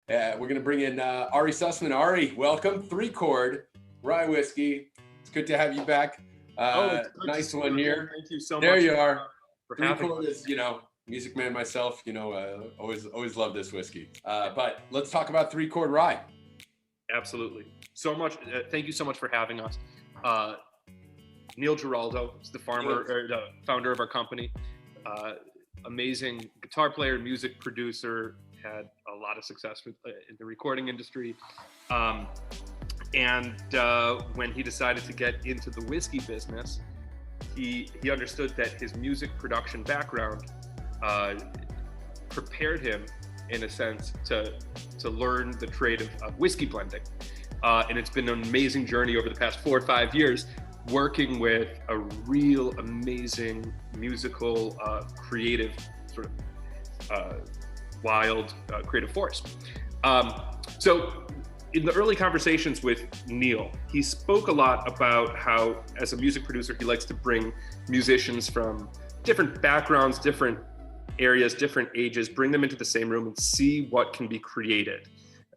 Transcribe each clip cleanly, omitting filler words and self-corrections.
We're going to bring in Ari Sussman. Ari, welcome. Three Chord Rye Whiskey. It's good to have you back. Nice one here. Thank you so much. There you are. For Three having Chord is, music man myself, always love this whiskey. But let's talk about Three Chord Rye. Absolutely. So much. Thank you so much for having us. Neil Giraldo is the founder of our company. Amazing guitar player, music producer, had a lot of success in the recording industry. And when he decided to get into the whiskey business, he understood that his music production background prepared him, in a sense, to learn the trade of whiskey blending. And it's been an amazing journey over the past 4 or 5 years, working with a real amazing musical, creative, sort of wild creative force. So in the early conversations with Neil, he spoke a lot about how, as a music producer, he likes to bring musicians from different backgrounds, different areas, different ages, bring them into the same room and see what can be created.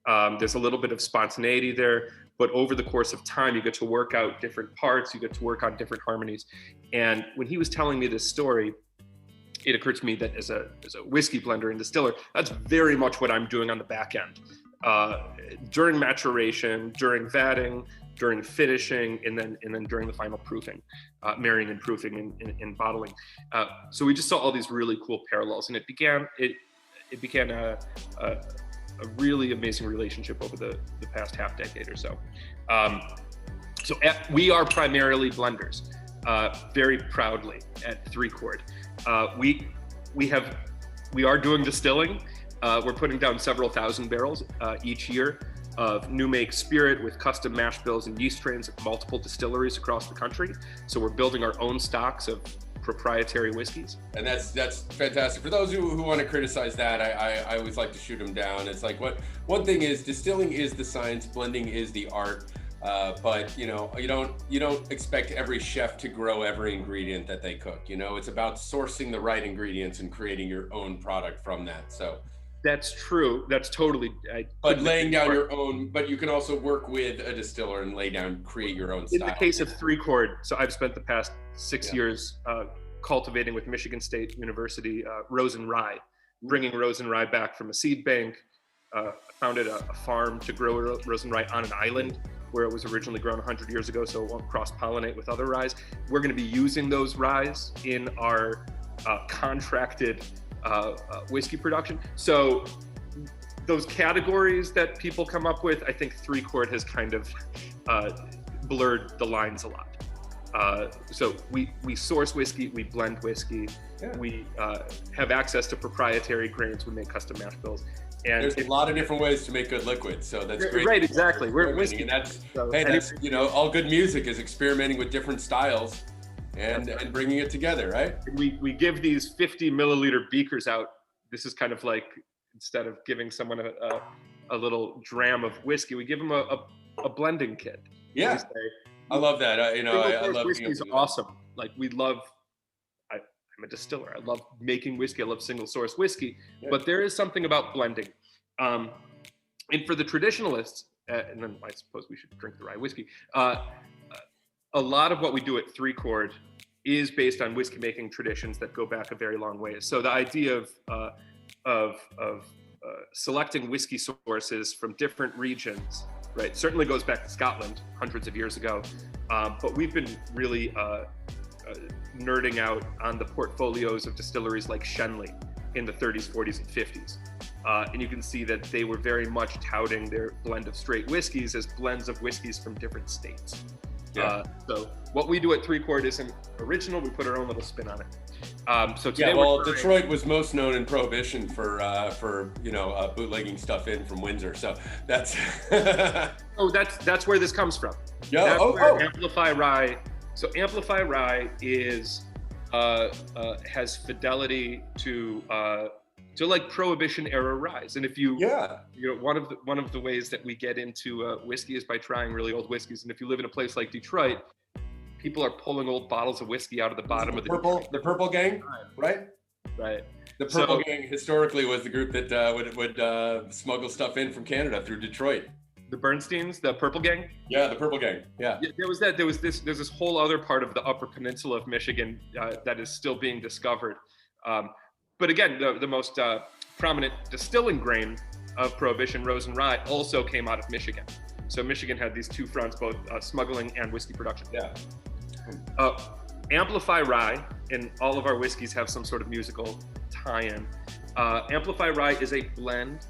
There's a little bit of spontaneity there, but over the course of time, you get to work out different parts, you get to work on different harmonies. And when he was telling me this story, it occurred to me that as a whiskey blender and distiller, that's very much what I'm doing on the back end. During maturation, during vatting, during finishing, and then during the final proofing, marrying and proofing and bottling. So we just saw all these really cool parallels, and it began a really amazing relationship over the past half decade or so. We are primarily blenders, very proudly at Three Chord. We are doing distilling. We're putting down several thousand barrels each year of new make spirit with custom mash bills and yeast strains at multiple distilleries across the country. So we're building our own stocks of proprietary whiskeys. And that's fantastic. For those who want to criticize that, I always like to shoot them down. It's like, one thing is, distilling is the science, blending is the art. But you don't expect every chef to grow every ingredient that they cook. It's about sourcing the right ingredients and creating your own product from that. So that's true. That's totally. But laying down your own, but you can also work with a distiller and create your own style. In the case of Three Chord, so I've spent the past 6 years cultivating with Michigan State University rosin rye, bringing rosin rye back from a seed bank. Founded a farm to grow rosin rye on an island where it was originally grown 100 years ago, so it won't cross-pollinate with other ryes. We're going to be using those ryes in our contracted whiskey production. So those categories that people come up with, I think Three Chord has kind of blurred the lines a lot. So we source whiskey, we blend whiskey, we have access to proprietary grains, we make custom mash bills. And there's a lot of different ways to make good liquids, so that's great. Right, exactly. We're whiskey, and that's all good music is experimenting with different styles and bringing it together, right? We give these 50 milliliter beakers out. This is kind of like, instead of giving someone a little dram of whiskey, we give them a blending kit. Yeah, I love that. I love whiskey is awesome. Like I'm a distiller. I love making whiskey. I love single source whiskey, but there is something about blending. And for the traditionalists, and then I suppose we should drink the rye whiskey. A lot of what we do at Three Chord is based on whiskey making traditions that go back a very long way. So the idea of selecting whiskey sources from different regions, right, certainly goes back to Scotland hundreds of years ago. But we've been really nerding out on the portfolios of distilleries like Shenley in the 30s, 40s, and 50s. And you can see that they were very much touting their blend of straight whiskeys as blends of whiskeys from different states. So what we do at Three Chord isn't original, we put our own little spin on it. So today Detroit was most known in Prohibition for bootlegging stuff in from Windsor. So that's that's where this comes from. Amplify Rye. So Amplify Rye is has fidelity to like Prohibition era ryes. And if one of the ways that we get into whiskey is by trying really old whiskeys. And if you live in a place like Detroit, people are pulling old bottles of whiskey out of the bottom of the purple gang, right? right? The Purple Gang historically was the group that would smuggle stuff in from Canada through Detroit. The Bernsteins, the Purple Gang. Yeah, the Purple Gang. Yeah. There was that. There's this whole other part of the Upper Peninsula of Michigan that is still being discovered. But again, the most prominent distilling grain of Prohibition, Rose and Rye, also came out of Michigan. So Michigan had these two fronts, both smuggling and whiskey production. Yeah. Amplify Rye, and all of our whiskeys have some sort of musical tie-in. Amplify Rye is a blend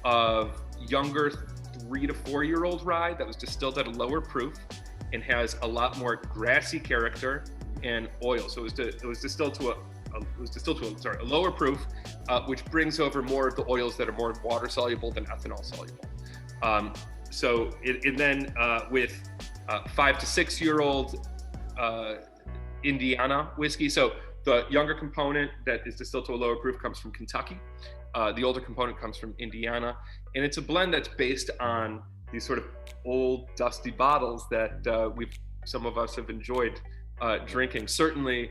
of younger 3 to 4 year old rye that was distilled at a lower proof and has a lot more grassy character and oil. So it was distilled to a lower proof, which brings over more of the oils that are more water soluble than ethanol soluble. With 5 to 6 year old Indiana whiskey. So the younger component that is distilled to a lower proof comes from Kentucky. The older component comes from Indiana. And it's a blend that's based on these sort of old dusty bottles that some of us have enjoyed drinking. Certainly,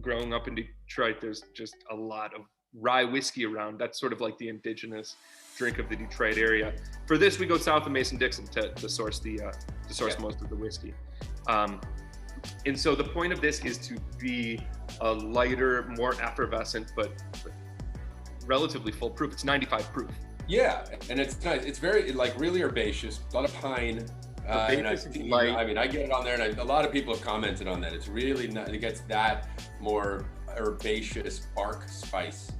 growing up in Detroit, there's just a lot of rye whiskey around. That's sort of like the indigenous drink of the Detroit area. For this, we go south of Mason-Dixon to source most of the whiskey. And so the point of this is to be a lighter, more effervescent, but relatively full proof. It's 95 proof. Yeah, and it's nice. It's very really herbaceous, a lot of pine. I get it on there, and a lot of people have commented on that. It's really not, it gets that more herbaceous bark spice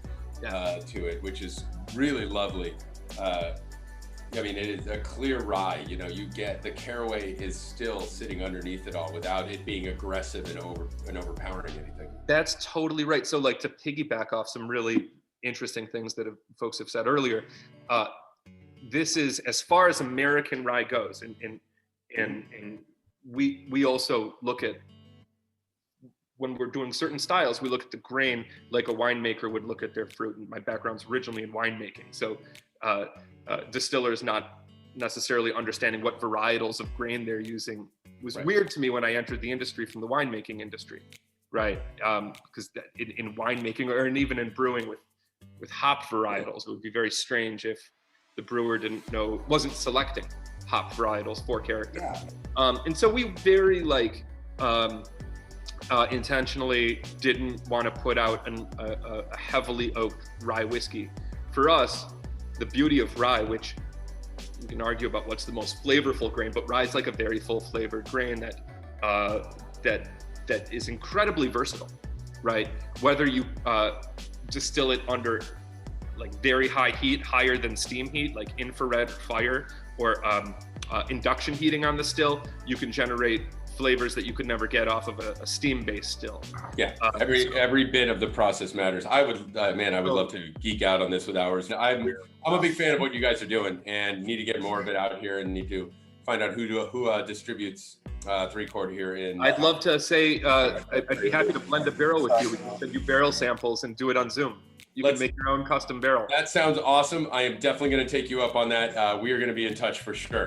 to it, which is really lovely. It is a clear rye. You get the caraway is still sitting underneath it all without it being aggressive and overpowering anything. That's totally right. So, to piggyback off some really interesting things that folks have said earlier, this is as far as American rye goes, and we also look at, when we're doing certain styles, we look at the grain like a winemaker would look at their fruit. And my background's originally in winemaking, so distillers not necessarily understanding what varietals of grain they're using was weird to me when I entered the industry from the winemaking industry, right? Because in winemaking, or even in brewing with hop varietals, it would be very strange if the brewer wasn't selecting hop varietals for character. Yeah. And so we very intentionally didn't want to put out a heavily oaked rye whiskey. For us, the beauty of rye, which you can argue about what's the most flavorful grain, but rye is like a very full flavored grain that is incredibly versatile, right? Whether you distill it under very high heat, higher than steam heat, like infrared fire, or induction heating on the still, you can generate flavors that you could never get off of a steam-based still. Yeah, every bit of the process matters. I would love to geek out on this with hours. I'm a big fan of what you guys are doing, and need to get more of it out here, and need to find out who distributes Three Chord here in. I'd love to say I'd be happy to blend a barrel with you. We can send you barrel samples and do it on Zoom. You can make your own custom barrel. That sounds awesome. I am definitely going to take you up on that. We are going to be in touch for sure.